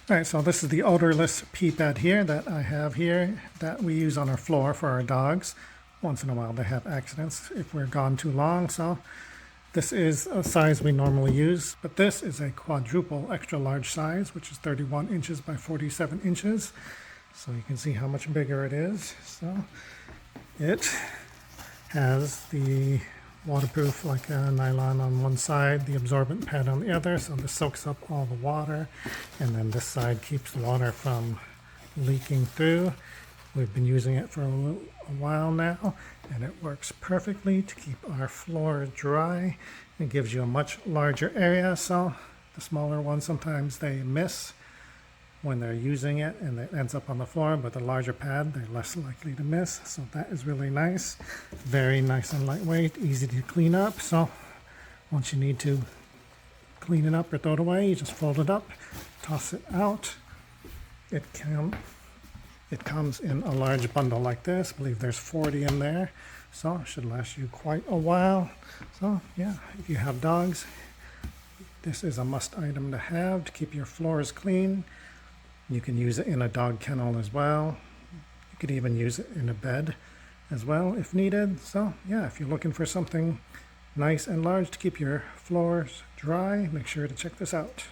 All right, so this is the odorless pee pad here that I have here that we use on our floor for our dogs. Once in a while they have accidents if we're gone too long, so this is a size we normally use, but this is a quadruple extra large size, which is 31 inches by 47 inches. So you can see how much bigger it is. So it has the waterproof like a nylon on one side, the absorbent pad on the other, so this soaks up all the water, and then this side keeps the water from leaking through. We've been using it for a while now, and it works perfectly to keep our floor dry. It gives you a much larger area, so the smaller ones sometimes they miss when they're using it and it ends up on the floor, but the larger pad they're less likely to miss, so that is really nice. Very nice and lightweight, easy to clean up. So once you need to clean it up or throw it away, you just fold it up, toss it out. It comes in a large bundle like this. I believe there's 40 in there, so it should last you quite a while. So yeah, if you have dogs, this is a must item to have to keep your floors clean. You can use it in a dog kennel as well. You could even use it in a bed as well if needed. So yeah, if you're looking for something nice and large to keep your floors dry, make sure to check this out.